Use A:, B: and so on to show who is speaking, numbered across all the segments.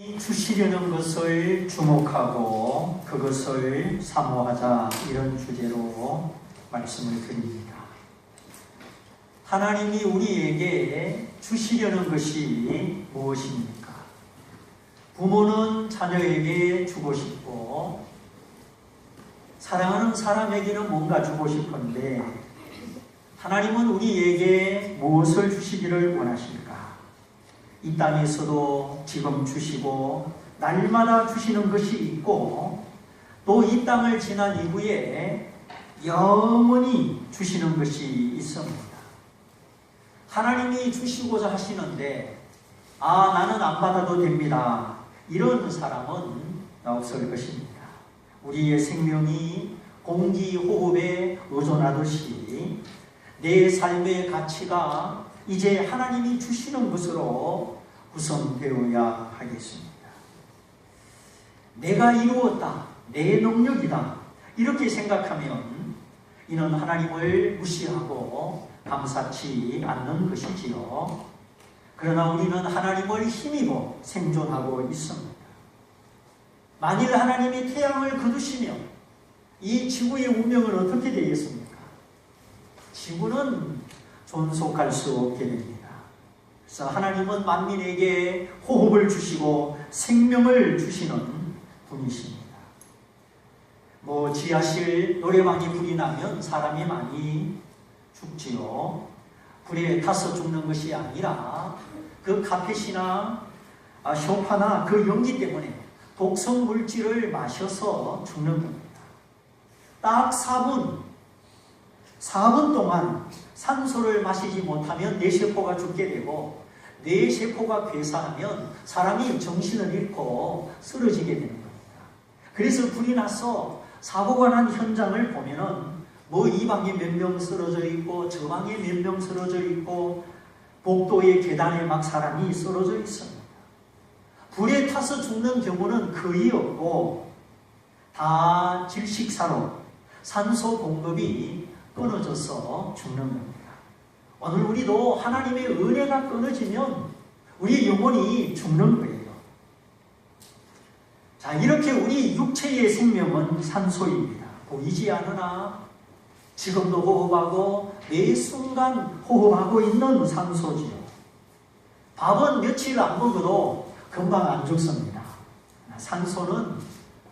A: 주시려는 것을 주목하고 그것을 사모하자, 이런 주제로 말씀을 드립니다. 하나님이 우리에게 주시려는 것이 무엇입니까? 부모는 자녀에게 주고 싶고 사랑하는 사람에게는 뭔가 주고 싶은데 하나님은 우리에게 무엇을 주시기를 원하실까? 이 땅에서도 지금 주시고 날마다 주시는 것이 있고 또 이 땅을 지난 이후에 영원히 주시는 것이 있습니다. 하나님이 주시고자 하시는데 나는 안 받아도 됩니다, 이런 사람은 없을 것입니다. 우리의 생명이 공기, 호흡에 의존하듯이 내 삶의 가치가 이제 하나님이 주시는 것으로 구성되어야 하겠습니다. 내가 이루었다, 내 능력이다, 이렇게 생각하면 이는 하나님을 무시하고 감사치 않는 것이지요. 그러나 우리는 하나님을 힘입어 생존하고 있습니다. 만일 하나님이 태양을 거두시면 이 지구의 운명은 어떻게 되겠습니까? 지구는 존속할 수 없게 됩니다. 그래서 하나님은 만민에게 호흡을 주시고 생명을 주시는 분이십니다. 지하실 노래방에 불이 나면 사람이 많이 죽지요. 불에 타서 죽는 것이 아니라 그 카펫이나 소파나 그 연기 때문에 독성 물질을 마셔서 죽는 겁니다. 딱 4분 동안 산소를 마시지 못하면 뇌세포가 죽게 되고 뇌세포가 괴사하면 사람이 정신을 잃고 쓰러지게 되는 겁니다. 그래서 불이 나서 사고가 난 현장을 보면은 이 방에 몇 명 쓰러져 있고 저 방에 몇 명 쓰러져 있고 복도의 계단에 막 사람이 쓰러져 있습니다. 불에 타서 죽는 경우는 거의 없고 다 질식사로 산소 공급이 끊어져서 죽는 겁니다. 오늘 우리도 하나님의 은혜가 끊어지면 우리 영혼이 죽는 거예요. 자, 이렇게 우리 육체의 생명은 산소입니다. 보이지 않으나 지금도 호흡하고 매 순간 호흡하고 있는 산소지요. 밥은 며칠 안 먹어도 금방 안 죽습니다. 산소는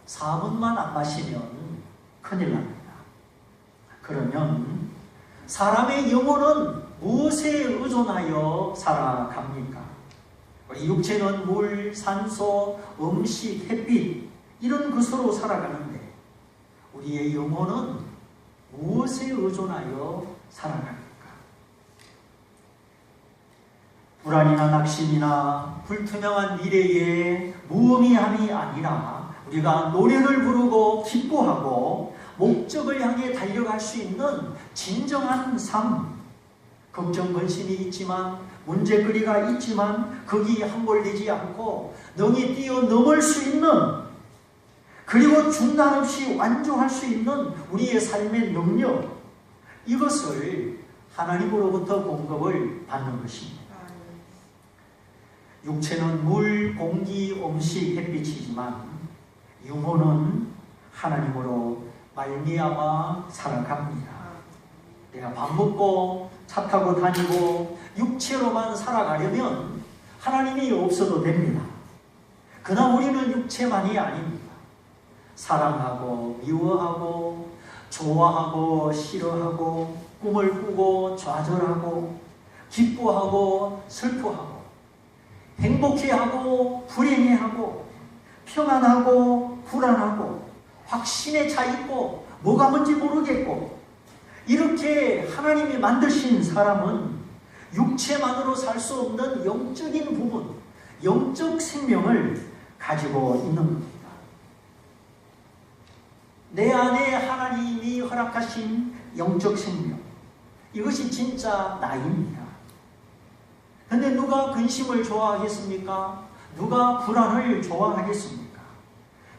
A: 4분만 안 마시면 큰일 납니다. 그러면 사람의 영혼은 무엇에 의존하여 살아갑니까? 우리 육체는 물, 산소, 음식, 햇빛 이런 것으로 살아가는데 우리의 영혼은 무엇에 의존하여 살아갑니까? 불안이나 낙심이나 불투명한 미래에 무의미함이 아니라 우리가 노래를 부르고 기뻐하고 목적을 향해 달려갈 수 있는 진정한 삶, 걱정, 근심이 있지만 문제거리가 있지만 거기에 함몰되지 않고 능히 뛰어넘을 수 있는, 그리고 중단 없이 완주할 수 있는 우리의 삶의 능력, 이것을 하나님으로부터 공급을 받는 것입니다. 육체는 물, 공기, 음식, 햇빛이지만 영혼은 하나님으로 말미암아 살아갑니다. 내가 밥 먹고 차 타고 다니고 육체로만 살아가려면 하나님이 없어도 됩니다. 그러나 우리는 육체만이 아닙니다. 사랑하고 미워하고 좋아하고 싫어하고 꿈을 꾸고 좌절하고 기뻐하고 슬퍼하고 행복해하고 불행해하고 평안하고 불안하고 확신에 차 있고 뭐가 뭔지 모르겠고, 이렇게 하나님이 만드신 사람은 육체만으로 살 수 없는 영적인 부분, 영적 생명을 가지고 있는 겁니다. 내 안에 하나님이 허락하신 영적 생명, 이것이 진짜 나입니다. 그런데 누가 근심을 좋아하겠습니까? 누가 불안을 좋아하겠습니까?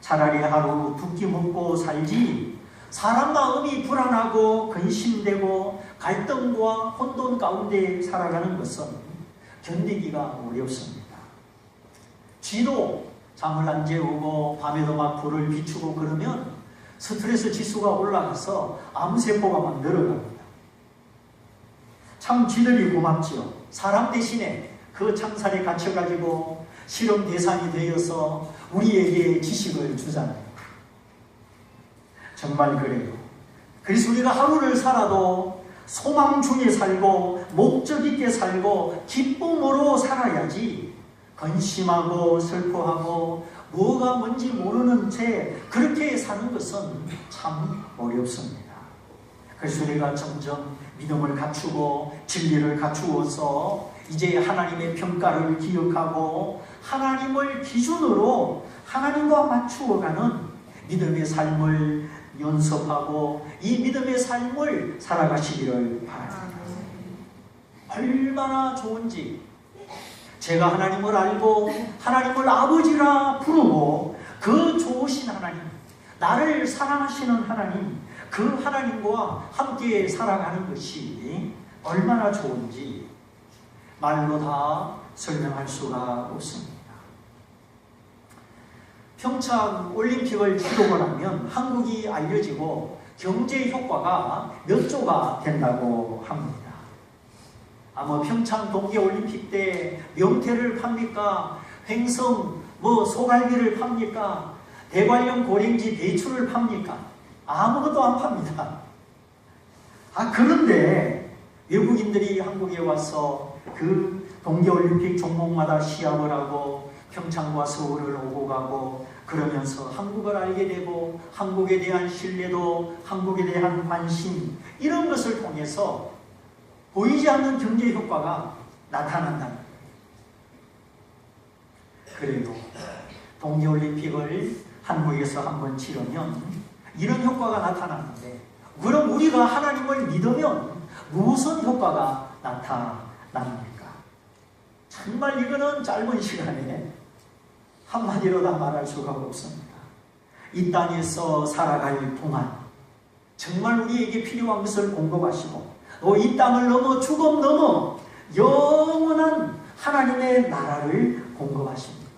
A: 차라리 하루 두 끼 먹고 살지 사람 마음이 불안하고 근심되고 갈등과 혼돈 가운데 살아가는 것은 견디기가 어렵습니다. 쥐도 잠을 안 재우고 밤에도 막 불을 비추고 그러면 스트레스 지수가 올라가서 암세포가 막 늘어납니다. 참 쥐들이 고맙지요. 사람 대신에 그 창살에 갇혀가지고 실험 대상이 되어서 우리에게 지식을 주잖아요. 정말 그래요. 그래서 우리가 하루를 살아도 소망 중에 살고 목적 있게 살고 기쁨으로 살아야지 근심하고 슬퍼하고 뭐가 뭔지 모르는 채 그렇게 사는 것은 참 어렵습니다. 그래서 우리가 점점 믿음을 갖추고 진리를 갖추어서 이제 하나님의 평가를 기억하고 하나님을 기준으로 하나님과 맞추어가는 믿음의 삶을 연습하고 이 믿음의 삶을 살아가시기를 바랍니다. 얼마나 좋은지 제가 하나님을 알고 하나님을 아버지라 부르고 그 좋으신 하나님, 나를 사랑하시는 하나님, 그 하나님과 함께 살아가는 것이 얼마나 좋은지 말로 다 설명할 수가 없습니다. 평창 올림픽을 치르고 나면 한국이 알려지고 경제 효과가 몇 조가 된다고 합니다. 아마 평창 동계올림픽 때 명태를 팝니까? 횡성 소갈비를 팝니까? 대관령 고랭지 배추를 팝니까? 아무것도 안 팝니다. 그런데 외국인들이 한국에 와서 그 동계올림픽 종목마다 시합을 하고 평창과 서울을 오고 가고 그러면서 한국을 알게 되고 한국에 대한 신뢰도 한국에 대한 관심 이런 것을 통해서 보이지 않는 경제 효과가 나타난다는 거예요. 그래도 동계올림픽을 한국에서 한번 치르면 이런 효과가 나타나는데 그럼 우리가 하나님을 믿으면 무슨 효과가 나타납니까? 정말 이거는 짧은 시간에 한마디로 다 말할 수가 없습니다. 이 땅에서 살아갈 동안 정말 우리에게 필요한 것을 공급하시고 또 이 땅을 넘어 죽음 넘어 영원한 하나님의 나라를 공급하십니다.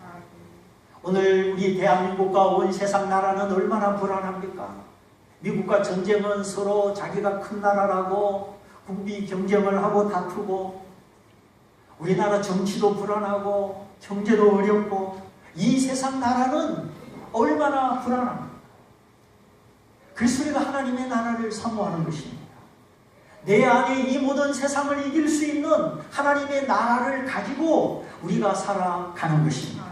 A: 오늘 우리 대한민국과 온 세상 나라는 얼마나 불안합니까? 미국과 전쟁은 서로 자기가 큰 나라라고 국비 경쟁을 하고 다투고 우리나라 정치도 불안하고 경제도 어렵고 이 세상 나라는 얼마나 불안합니까? 그래서 우리가 하나님의 나라를 사모하는 것입니다. 내 안에 이 모든 세상을 이길 수 있는 하나님의 나라를 가지고 우리가 살아가는 것입니다.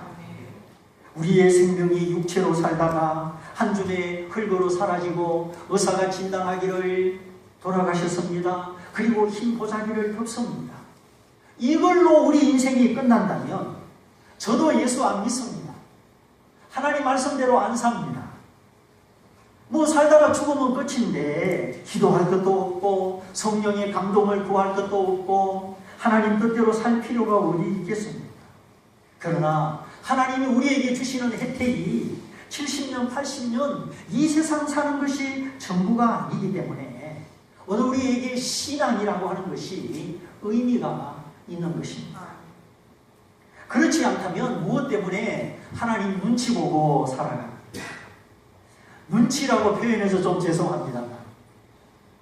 A: 우리의 생명이 육체로 살다가 한 줌의 흙으로 사라지고 의사가 진단하기를 돌아가셨습니다. 그리고 흰 보자기를 덮습니다. 이걸로 우리 인생이 끝난다면 저도 예수 안 믿습니다. 하나님 말씀대로 안 삽니다. 살다가 죽으면 끝인데 기도할 것도 없고 성령의 감동을 구할 것도 없고 하나님 뜻대로 살 필요가 어디 있겠습니까? 그러나 하나님이 우리에게 주시는 혜택이 70년, 80년 이 세상 사는 것이 전부가 아니기 때문에 오늘 우리에게 신앙이라고 하는 것이 의미가 있는 것입니다. 그렇지 않다면 무엇 때문에 하나님 눈치 보고 살아갑니다. 눈치라고 표현해서 좀 죄송합니다.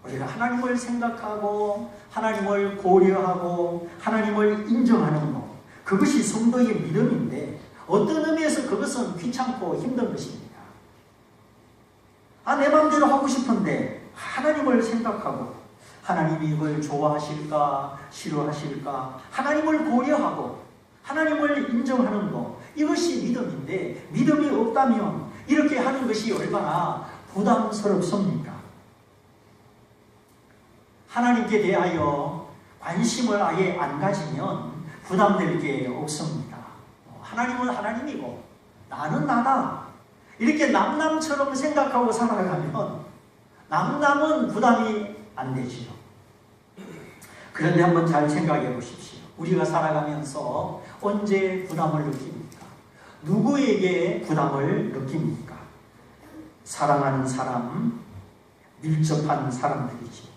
A: 우리가 하나님을 생각하고 하나님을 고려하고 하나님을 인정하는 것, 그것이 성도의 믿음인데 어떤 의미에서 그것은 귀찮고 힘든 것입니다. 내 마음대로 하고 싶은데 하나님을 생각하고 하나님이 이걸 좋아하실까 싫어하실까 하나님을 고려하고 하나님을 인정하는 것, 이것이 믿음인데 믿음이 없다면 이렇게 하는 것이 얼마나 부담스럽습니까? 하나님께 대하여 관심을 아예 안 가지면 부담될 게 없습니다. 하나님은 하나님이고 나는 나다. 이렇게 남남처럼 생각하고 살아가면 남남은 부담이 안 되지요. 그런데 한번 잘 생각해 보십시오. 우리가 살아가면서 언제 부담을 느낍니까? 누구에게 부담을 느낍니까? 사랑하는 사람, 밀접한 사람들이지.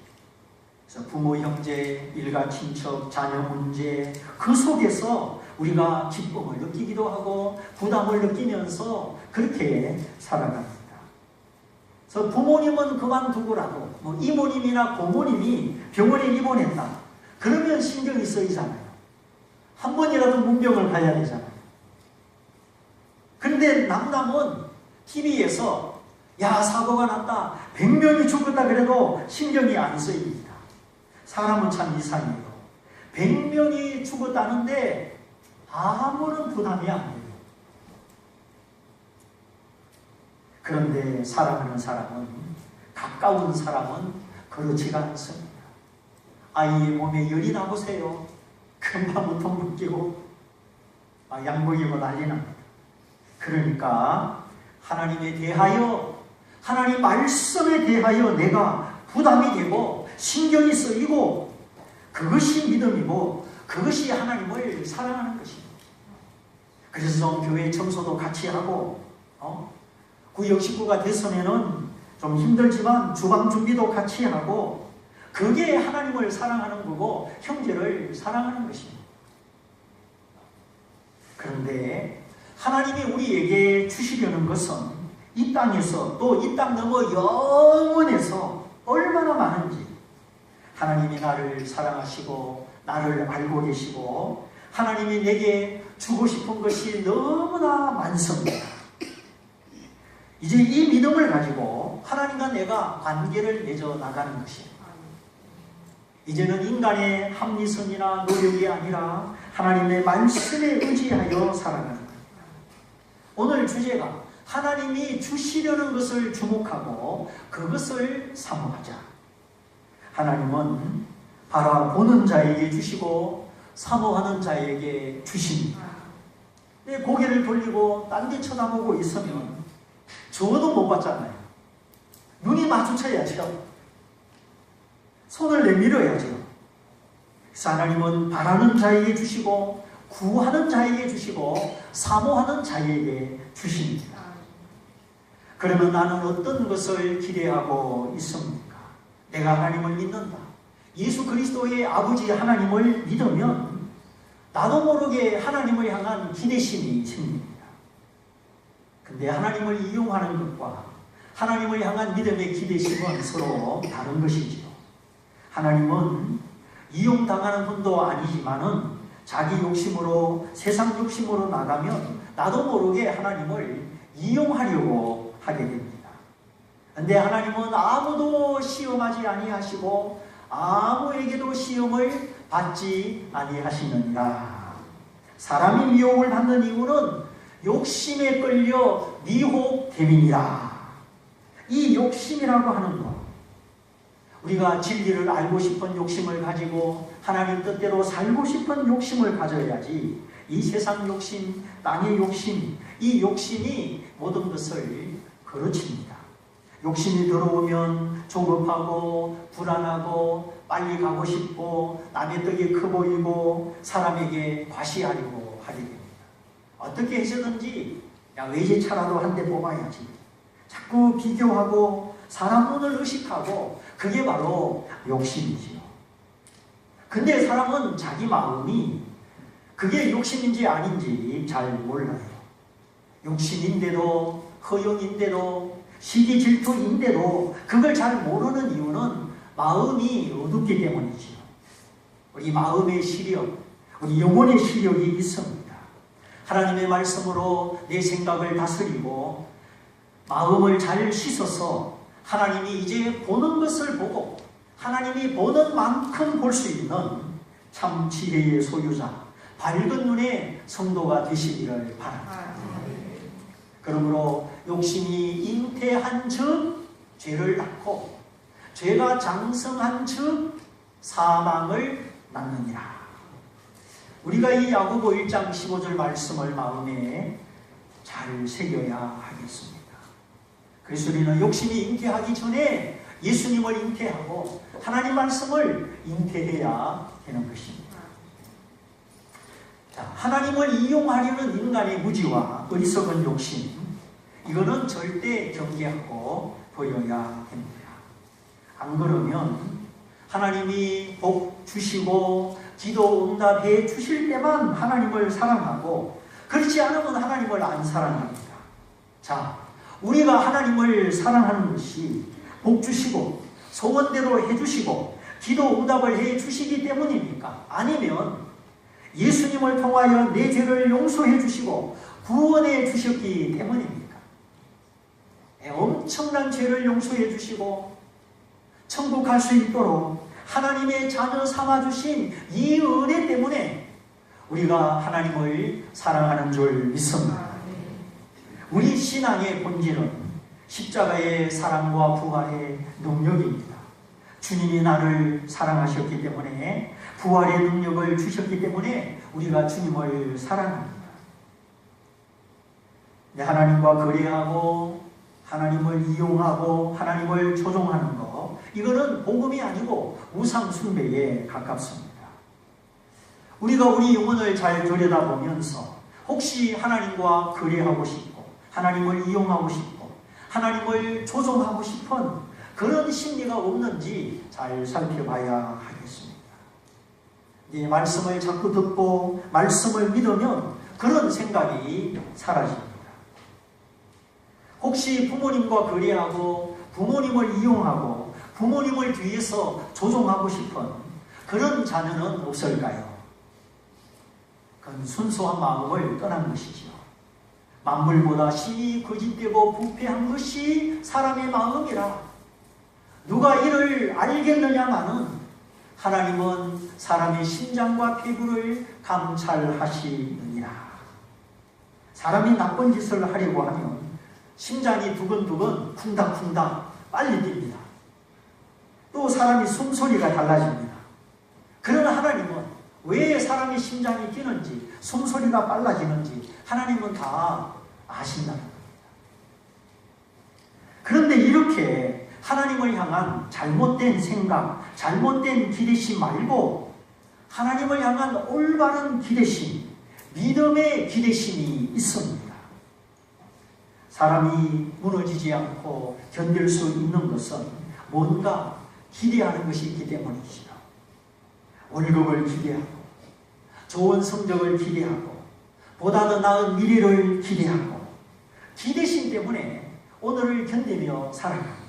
A: 그래서 부모, 형제, 일가, 친척, 자녀 문제 그 속에서 우리가 기쁨을 느끼기도 하고 부담을 느끼면서 그렇게 살아갑니다. 그래서 부모님은 그만두고라도 뭐 이모님이나 고모님이 병원에 입원했다. 그러면 신경이 쓰이잖아요. 한 번이라도 문병을 가야 되잖아요. 그런데 남남은 TV에서 야 사고가 났다. 100명이 죽었다 그래도 신경이 안 쓰입니다. 사람은 참 이상해요. 100명이 죽었다는데 아무런 부담이 안 돼요. 그런데 사랑하는 사람은, 가까운 사람은 그렇지가 않습니다. 아이의 몸에 열이 나보세요. 금방 무통 묶이고 약 먹이고 난리 납니다. 그러니까 하나님에 대하여, 하나님 말씀에 대하여 내가 부담이 되고 신경이 쓰이고 그것이 믿음이고 그것이 하나님을 사랑하는 것입니다. 그래서 교회 청소도 같이 하고 구역 식구가 됐으면은 좀 힘들지만 주방 준비도 같이 하고 그게 하나님을 사랑하는 거고 형제를 사랑하는 것입니다. 그런데 하나님이 우리에게 주시려는 것은 이 땅에서 또 이 땅 넘어 영원에서 얼마나 많은지 하나님이 나를 사랑하시고 나를 알고 계시고 하나님이 내게 주고 싶은 것이 너무나 많습니다. 이제 이 믿음을 가지고 하나님과 내가 관계를 맺어 나가는 것이에요. 이제는 인간의 합리성이나 노력이 아니라 하나님의 말씀에 의지하여 살아가는 거예요. 오늘 주제가 하나님이 주시려는 것을 주목하고 그것을 사모하자. 하나님은 바라보는 자에게 주시고 사모하는 자에게 주십니다. 고개를 돌리고 딴 데 쳐다보고 있으면 저도 못 봤잖아요. 눈이 마주쳐야죠. 손을 내밀어야죠. 그래서 하나님은 바라는 자에게 주시고 구하는 자에게 주시고 사모하는 자에게 주십니다. 그러면 나는 어떤 것을 기대하고 있습니까? 내가 하나님을 믿는다. 예수 그리스도의 아버지 하나님을 믿으면 나도 모르게 하나님을 향한 기대심이 생깁니다. 근데 하나님을 이용하는 것과 하나님을 향한 믿음의 기대심은 서로 다른 것이지요. 하나님은 이용당하는 분도 아니지만은 자기 욕심으로 세상 욕심으로 나가면 나도 모르게 하나님을 이용하려고 하게 됩니다. 그런데 하나님은 아무도 시험하지 아니하시고 아무에게도 시험을 받지 아니하시느니라. 사람이 미혹을 받는 이유는 욕심에 끌려 미혹됨이니라. 이 욕심이라고 하는 것, 우리가 진리를 알고 싶은 욕심을 가지고 하나님 뜻대로 살고 싶은 욕심을 가져야지 이 세상 욕심, 땅의 욕심, 이 욕심이 모든 것을 그르칩니다. 욕심이 들어오면 조급하고 불안하고 빨리 가고 싶고 남의 떡이 커 보이고 사람에게 과시하려고 하게 됩니다. 어떻게 해서든지 야 외제차라도 한 대 뽑아야지. 자꾸 비교하고 사람 눈을 의식하고 그게 바로 욕심이지요. 근데 사람은 자기 마음이 그게 욕심인지 아닌지 잘 몰라요. 욕심인데도 허영인데도 시기 질투인데도 그걸 잘 모르는 이유는 마음이 어둡기 때문이지요. 우리 마음의 시력, 우리 영혼의 시력이 있습니다. 하나님의 말씀으로 내 생각을 다스리고 마음을 잘 씻어서 하나님이 이제 보는 것을 보고 하나님이 보는 만큼 볼 수 있는 참 지혜의 소유자, 밝은 눈의 성도가 되시기를 바랍니다. 그러므로 욕심이 잉태한 즉 죄를 낳고 죄가 장성한 즉 사망을 낳느니라. 우리가 이 야고보 1장 15절 말씀을 마음에 잘 새겨야 하겠습니다. 그래서 우리는 욕심이 잉태하기 전에 예수님을 잉태하고 하나님 말씀을 잉태해야 되는 것입니다. 자, 하나님을 이용하려는 인간의 무지와 어리석은 욕심, 이거는 절대 경계하고 보여야 됩니다. 안 그러면 하나님이 복 주시고 기도 응답해 주실 때만 하나님을 사랑하고 그렇지 않으면 하나님을 안 사랑합니다. 자, 우리가 하나님을 사랑하는 것이 복 주시고 소원대로 해주시고 기도 응답을 해 주시기 때문입니까? 아니면 예수님을 통하여 내 죄를 용서해 주시고 구원해 주셨기 때문입니까? 엄청난 죄를 용서해 주시고 천국 갈 수 있도록 하나님의 자녀 삼아주신 이 은혜 때문에 우리가 하나님을 사랑하는 줄 믿습니다. 우리 신앙의 본질은 십자가의 사랑과 부활의 능력입니다. 주님이 나를 사랑하셨기 때문에 부활의 능력을 주셨기 때문에 우리가 주님을 사랑합니다. 하나님과 거래하고 하나님을 이용하고 하나님을 조종하는 것, 이거는 복음이 아니고 우상 숭배에 가깝습니다. 우리가 우리 영혼을 잘 들여다보면서 혹시 하나님과 거래하고 싶고 하나님을 이용하고 싶고 하나님을 조종하고 싶은 그런 심리가 없는지 잘 살펴봐야 하겠습니다. 이 말씀을 자꾸 듣고 말씀을 믿으면 그런 생각이 사라집니다. 혹시 부모님과 거래하고 부모님을 이용하고 부모님을 뒤에서 조종하고 싶은 그런 자녀는 없을까요? 그건 순수한 마음을 떠난 것이죠. 만물보다 심히 거짓되고 부패한 것이 사람의 마음이라 누가 이를 알겠느냐마는 하나님은 사람의 심장과 피부를 감찰하시느니라. 사람이 나쁜 짓을 하려고 하면 심장이 두근두근 쿵닥쿵닥 빨리 뜁니다. 또 사람이 숨소리가 달라집니다. 그러나 하나님은 왜 사람의 심장이 뛰는지 숨소리가 빨라지는지 하나님은 다 아신다는 겁니다. 그런데 이렇게 하나님을 향한 잘못된 생각, 잘못된 기대심 말고 하나님을 향한 올바른 기대심, 믿음의 기대심이 있습니다. 사람이 무너지지 않고 견딜 수 있는 것은 뭔가 기대하는 것이 있기 때문이죠. 월급을 기대하고 좋은 성적을 기대하고 보다 더 나은 미래를 기대하고 기대심 때문에 오늘을 견디며 살아갑니다.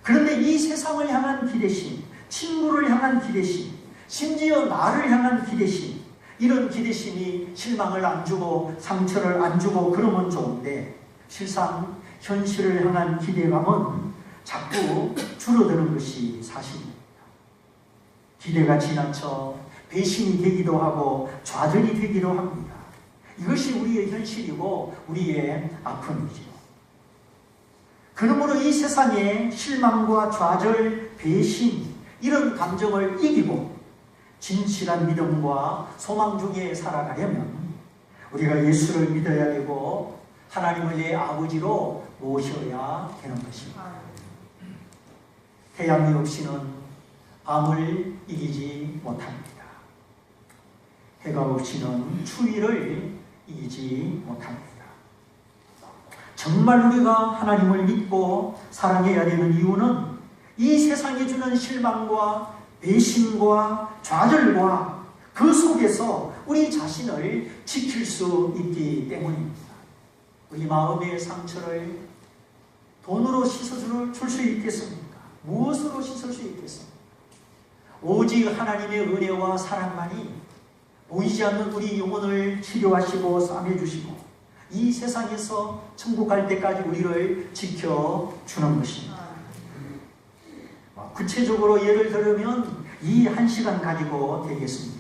A: 그런데 이 세상을 향한 기대심, 친구를 향한 기대심, 심지어 나를 향한 기대심, 이런 기대심이 실망을 안 주고 상처를 안 주고 그러면 좋은데 실상 현실을 향한 기대감은 자꾸 줄어드는 것이 사실입니다. 기대가 지나쳐 배신이 되기도 하고 좌절이 되기도 합니다. 이것이 우리의 현실이고 우리의 아픔이죠. 그러므로 이 세상의 실망과 좌절, 배신 이런 감정을 이기고 진실한 믿음과 소망 중에 살아가려면 우리가 예수를 믿어야 되고 하나님을 내 아버지로 모셔야 되는 것입니다. 태양이 없이는 밤을 이기지 못합니다. 해가 없이는 추위를 이기지 못합니다. 정말 우리가 하나님을 믿고 사랑해야 되는 이유는 이 세상이 주는 실망과 배신과 좌절과 그 속에서 우리 자신을 지킬 수 있기 때문입니다. 우리 마음의 상처를 돈으로 씻어줄 수 있겠습니까? 무엇으로 씻을 수 있겠습니까? 오직 하나님의 은혜와 사랑만이 보이지 않는 우리 영혼을 치료하시고 싸매주시고 이 세상에서 천국 갈 때까지 우리를 지켜주는 것입니다. 구체적으로 예를 들면 이 한 시간 가지고 되겠습니까?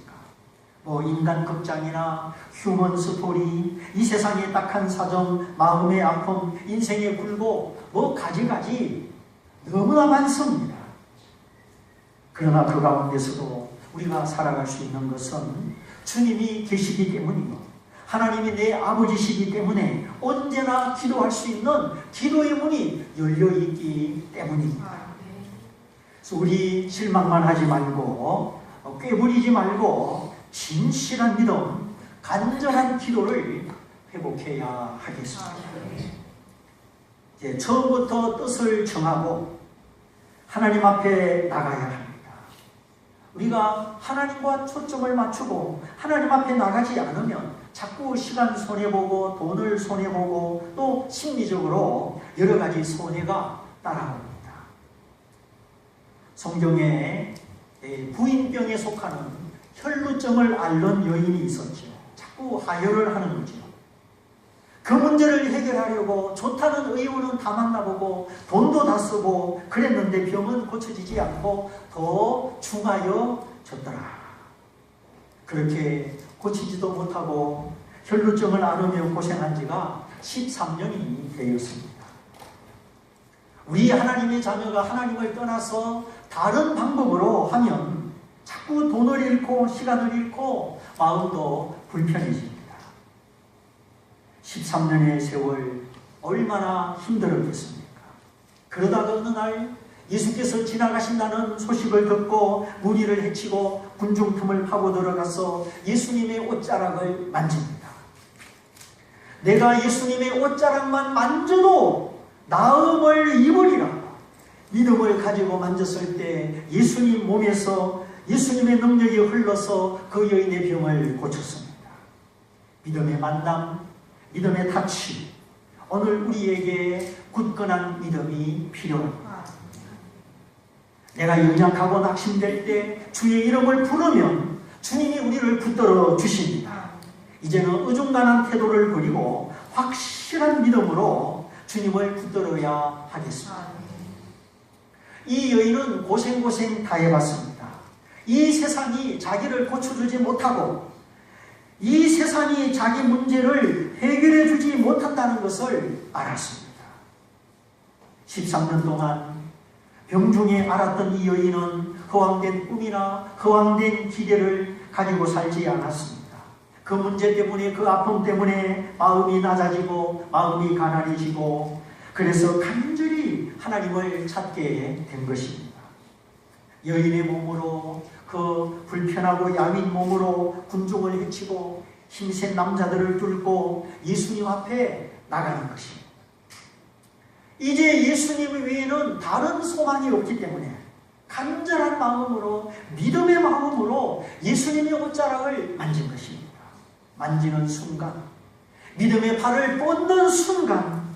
A: 인간 극장이나 휴먼 스토리, 이 세상의 딱한 사정, 마음의 아픔, 인생의 굴곡, 가지가지 너무나 많습니다. 그러나 그 가운데서도 우리가 살아갈 수 있는 것은 주님이 계시기 때문이고 하나님이 내 아버지시기 때문에 언제나 기도할 수 있는 기도의 문이 열려있기 때문입니다. 그래서 우리 실망만 하지 말고 꾀부리지 말고 진실한 믿음, 간절한 기도를 회복해야 하겠습니다. 이제 처음부터 뜻을 정하고 하나님 앞에 나가야 합니다. 우리가 하나님과 초점을 맞추고 하나님 앞에 나가지 않으면 자꾸 시간 손해보고 돈을 손해보고 또 심리적으로 여러 가지 손해가 따라옵니다. 성경에 부인병에 속하는 혈루증을 앓는 여인이 있었죠. 자꾸 하혈을 하는 거죠. 그 문제를 해결하려고 좋다는 의원은 다 만나보고 돈도 다 쓰고 그랬는데 병은 고쳐지지 않고 더 중하여졌더라. 그렇게 고치지도 못하고 혈루증을 앓으며 고생한 지가 13년이 되었습니다. 우리 하나님의 자녀가 하나님을 떠나서 다른 방법으로 하면 자꾸 돈을 잃고 시간을 잃고 마음도 불편해집니다. 13년의 세월 얼마나 힘들었겠습니까? 그러다가 어느 날 예수께서 지나가신다는 소식을 듣고 무리를 해치고 군중 틈을 파고 들어가서 예수님의 옷자락을 만집니다. 내가 예수님의 옷자락만 만져도 나음을 입으리라. 믿음을 가지고 만졌을 때 예수님 몸에서 예수님의 능력이 흘러서 그 여인의 병을 고쳤습니다. 믿음의 만남, 믿음의 타치. 오늘 우리에게 굳건한 믿음이 필요합니다. 내가 연약하고 낙심될 때 주의 이름을 부르면 주님이 우리를 붙들어 주십니다. 이제는 어중간한 태도를 버리고 확실한 믿음으로 주님을 붙들어야 하겠습니다. 이 여인은 고생 다 해봤습니다. 이 세상이 자기를 고쳐주지 못하고 이 세상이 자기 문제를 해결해 주지 못한다는 것을 알았습니다. 13년 동안 병중에 앓았던 이 여인은 허황된 꿈이나 허황된 기대를 가지고 살지 않았습니다. 그 문제 때문에, 그 아픔 때문에 마음이 낮아지고 마음이 가난해지고 그래서 간절히 하나님을 찾게 된 것입니다. 여인의 몸으로, 그 불편하고 야윈 몸으로 군중을 해치고 힘센 남자들을 뚫고 예수님 앞에 나가는 것입니다. 이제 예수님 외에는 다른 소망이 없기 때문에 간절한 마음으로, 믿음의 마음으로 예수님의 옷자락을 만진 것입니다. 만지는 순간, 믿음의 발을 뻗는 순간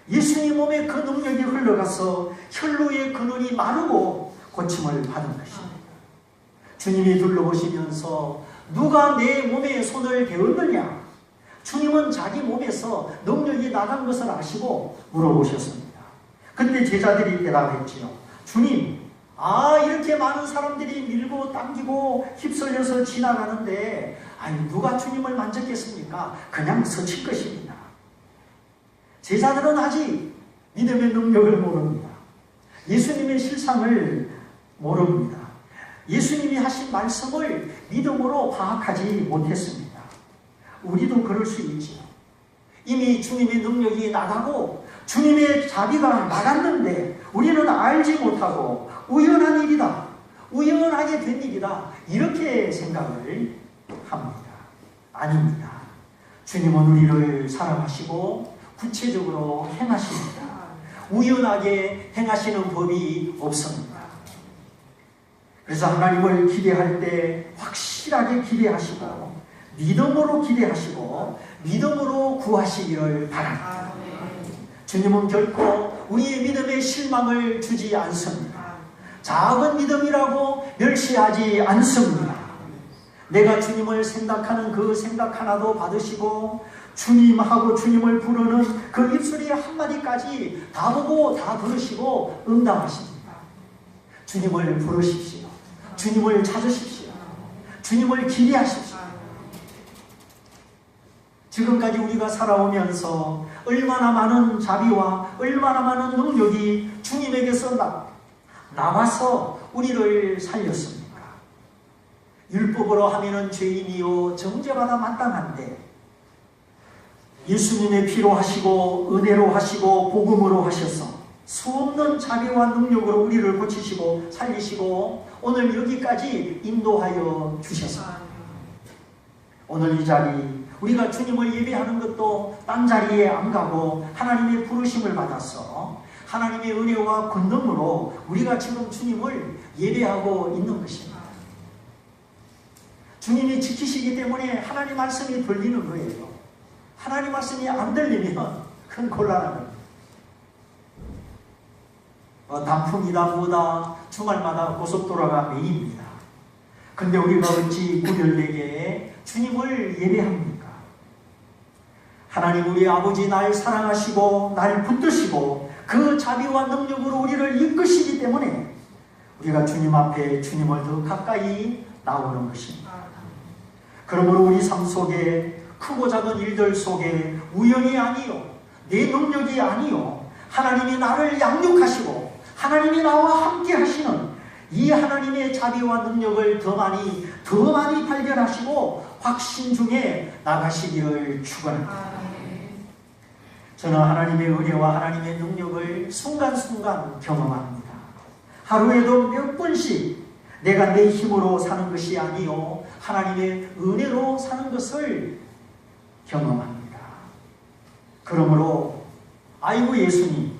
A: 예수님 몸에 그 능력이 흘러가서 혈루의 근원이 마르고 고침을 받은 것입니다. 주님이 둘러보시면서 누가 내 몸에 손을 대었느냐? 주님은 자기 몸에서 능력이 나간 것을 아시고 물어보셨습니다. 그때 제자들이 대답했지요. 주님, 이렇게 많은 사람들이 밀고 당기고 휩쓸려서 지나가는데 누가 주님을 만졌겠습니까? 그냥 스칠 것입니다. 제자들은 아직 믿음의 능력을 모릅니다. 예수님의 실상을 모릅니다. 예수님이 하신 말씀을 믿음으로 파악하지 못했습니다. 우리도 그럴 수 있지요. 이미 주님의 능력이 나가고 주님의 자비가 나갔는데 우리는 알지 못하고 우연한 일이다, 우연하게 된 일이다, 이렇게 생각을 합니다. 아닙니다. 주님은 우리를 사랑하시고 구체적으로 행하십니다. 우연하게 행하시는 법이 없습니다. 그래서 하나님을 기대할 때 확실하게 기대하시고 믿음으로 기대하시고 믿음으로 구하시기를 바랍니다. 주님은 결코 우리의 믿음에 실망을 주지 않습니다. 작은 믿음이라고 멸시하지 않습니다. 내가 주님을 생각하는 그 생각 하나도 받으시고 주님하고 주님을 부르는 그 입술의 한마디까지 다 보고 다 들으시고 응답하십니다. 주님을 부르십시오. 주님을 찾으십시오. 주님을 기대하십시오. 지금까지 우리가 살아오면서 얼마나 많은 자비와 얼마나 많은 능력이 주님에게서 나와서 우리를 살렸습니까? 율법으로 하면은 죄인이요 정죄받아 마땅한데 예수님의 피로 하시고 은혜로 하시고 복음으로 하셔서 수없는 자비와 능력으로 우리를 고치시고 살리시고 오늘 여기까지 인도하여 주셨습니다. 오늘 이 자리 우리가 주님을 예배하는 것도 딴 자리에 안 가고 하나님의 부르심을 받아서 하나님의 은혜와 권능으로 우리가 지금 주님을 예배하고 있는 것입니다. 주님이 지키시기 때문에 하나님 말씀이 들리는 거예요. 하나님 말씀이 안 들리면 큰 곤란한 겁니다. 단풍이다 뭐다 주말마다 고속도로가 메입니다. 근데 우리가 어찌 구별되게 주님을 예배합니까? 하나님 우리 아버지 날 사랑하시고 날 붙드시고 그 자비와 능력으로 우리를 이끄시기 때문에 우리가 주님 앞에 주님을 더 가까이 나오는 것입니다. 그러므로 우리 삶 속에 크고 작은 일들 속에 우연이 아니요 내 능력이 아니요 하나님이 나를 양육하시고 하나님이 나와 함께 하시는 이 하나님의 자비와 능력을 더 많이 발견하시고 확신 중에 나가시기를 축원합니다. 저는 하나님의 은혜와 하나님의 능력을 순간순간 경험합니다. 하루에도 몇 번씩 내가 내 힘으로 사는 것이 아니요 하나님의 은혜로 사는 것을 경험합니다. 그러므로 아이고 예수님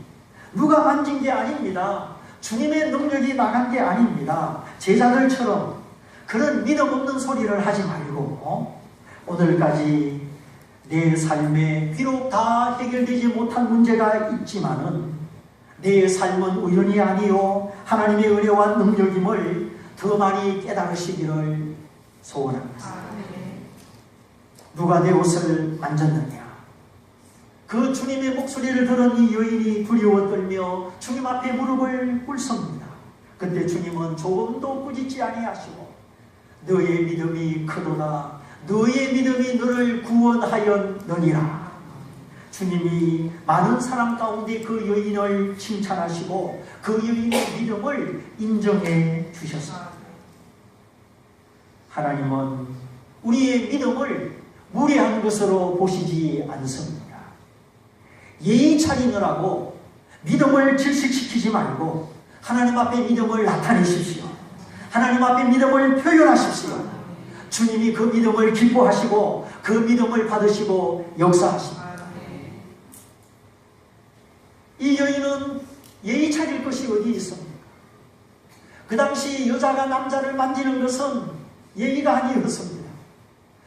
A: 누가 만진 게 아닙니다. 주님의 능력이 나간 게 아닙니다. 제자들처럼 그런 믿음 없는 소리를 하지 말고 오늘까지 내 삶에 비록 다 해결되지 못한 문제가 있지만은 내 삶은 우연이 아니요 하나님의 은혜와 능력임을 더 많이 깨달으시기를 소원합니다. 누가 내 옷을 만졌느냐? 그 주님의 목소리를 들은 이 여인이 두려워 떨며 주님 앞에 무릎을 꿇습니다. 그때 주님은 조금도 꾸짖지 아니하시고 너의 믿음이 크도다. 너의 믿음이 너를 구원하였느니라. 주님이 많은 사람 가운데 그 여인을 칭찬하시고 그 여인의 믿음을 인정해 주셨습니다. 하나님은 우리의 믿음을 무례한 것으로 보시지 않습니다. 예의 차리느라고 믿음을 질식시키지 말고 하나님 앞에 믿음을 나타내십시오. 하나님 앞에 믿음을 표현하십시오. 주님이 그 믿음을 기뻐하시고 그 믿음을 받으시고 역사하십니다. 이 여인은 예의 차릴 것이 어디 있습니까? 그 당시 여자가 남자를 만지는 것은 예의가 아니었습니다.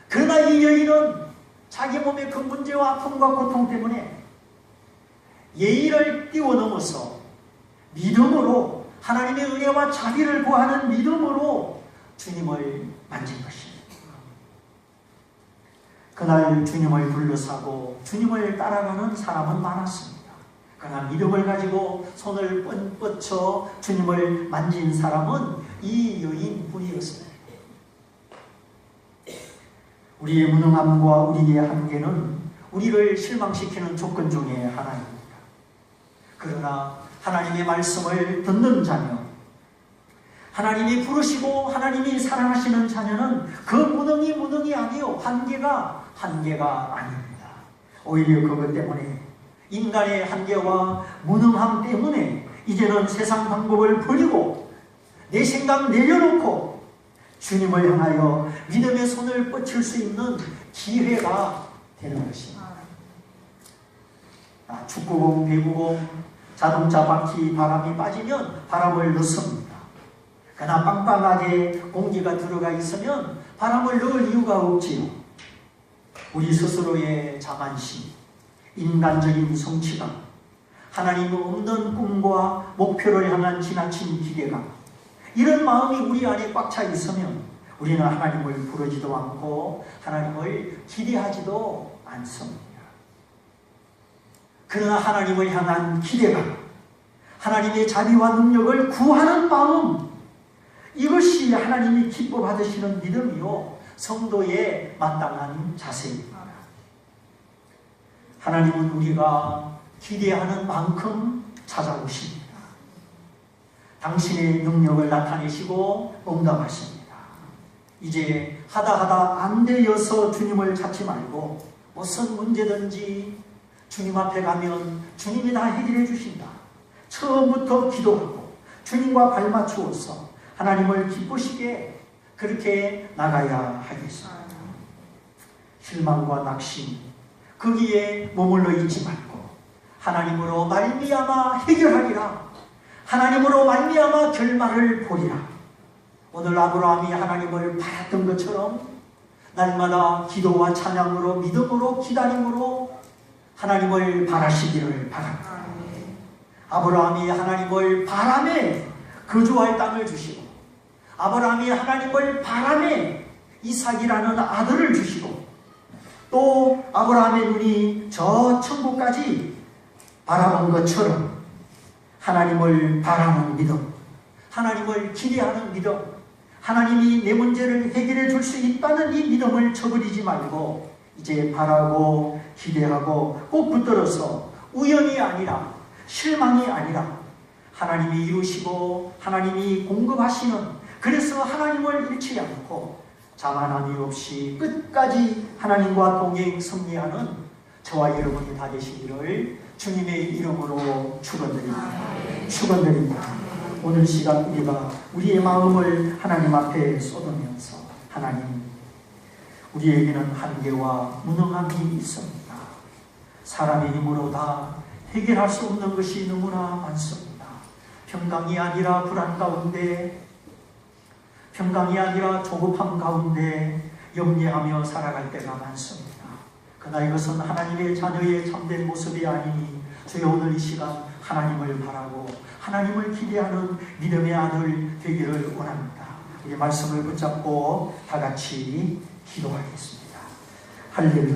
A: 그러나 이 여인은 자기 몸의 그 문제와 아픔과 고통 때문에 예의를 뛰어넘어서 믿음으로 하나님의 은혜와 자비를 구하는 믿음으로 주님을 만진 것입니다. 그날 주님을 둘러싸고 주님을 따라가는 사람은 많았습니다. 그러나 믿음을 가지고 손을 뻗쳐 주님을 만진 사람은 이 여인뿐이었습니다. 우리의 무능함과 우리의 한계는 우리를 실망시키는 조건 중에 하나입니다. 그러나 하나님의 말씀을 듣는 자녀, 하나님이 부르시고 하나님이 사랑하시는 자녀는 그 무능이 아니요 한계가 아닙니다. 오히려 그것 때문에 인간의 한계와 무능함 때문에 이제는 세상 방법을 버리고 내 생각 내려놓고 주님을 향하여 믿음의 손을 뻗칠 수 있는 기회가 되는 것입니다. 축구공, 배구공, 자동차 바퀴 바람이 빠지면 바람을 넣습니다. 그러나 빵빵하게 공기가 들어가 있으면 바람을 넣을 이유가 없지요. 우리 스스로의 자만심, 인간적인 성취감, 하나님 없는 꿈과 목표를 향한 지나친 기대감, 이런 마음이 우리 안에 꽉 차 있으면 우리는 하나님을 부르지도 않고 하나님을 기대하지도 않습니다. 그러나 하나님을 향한 기대감, 하나님의 자비와 능력을 구하는 마음, 이것이 하나님이 기뻐 받으시는 믿음이요 성도의 마땅한 자세입니다. 하나님은 우리가 기대하는 만큼 찾아오십니다. 당신의 능력을 나타내시고 응답하십니다. 이제 하다 안 되어서 주님을 찾지 말고 무슨 문제든지 주님 앞에 가면 주님이 다 해결해 주신다. 처음부터 기도하고 주님과 발맞추어서 하나님을 기쁘시게 그렇게 나가야 하겠습니다. 실망과 낙심 거기에 머물러 있지 말고 하나님으로 말미암아 해결하리라. 하나님으로 말미암아 결말을 보리라. 오늘 아브라함이 하나님을 바랐던 것처럼 날마다 기도와 찬양으로 믿음으로 기다림으로 하나님을 바라시기를 바랍니다. 아브라함이 하나님을 바람에 거주할 땅을 주시고 아브라함이 하나님을 바람에 이삭이라는 아들을 주시고 또 아브라함의 눈이 저 천국까지 바라본 것처럼 하나님을 바라는 믿음, 하나님을 기대하는 믿음, 하나님이 내 문제를 해결해 줄 수 있다는 이 믿음을 저버리지 말고 이제 바라고 기대하고 꼭 붙들어서 우연이 아니라 실망이 아니라 하나님이 이루시고 하나님이 공급하시는, 그래서 하나님을 잃지 않고 자만함이 없이 끝까지 하나님과 동행 승리하는 저와 여러분이 다 되시기를 주님의 이름으로 축원드립니다. 축원드립니다. 오늘 시간 우리가 우리의 마음을 하나님 앞에 쏟으면서 하나님, 우리에게는 한계와 무능함이 있습니다. 사람의 힘으로 다 해결할 수 없는 것이 너무나 많습니다. 평강이 아니라 불안 가운데, 평강이 아니라 조급함 가운데 염려하며 살아갈 때가 많습니다. 그러나 이것은 하나님의 자녀의 참된 모습이 아니니 주여 오늘 이 시간 하나님을 바라고 하나님을 기대하는 믿음의 아들 되기를 원합니다. 우리 말씀을 붙잡고 다 같이 기도하겠습니다. 할렐루야.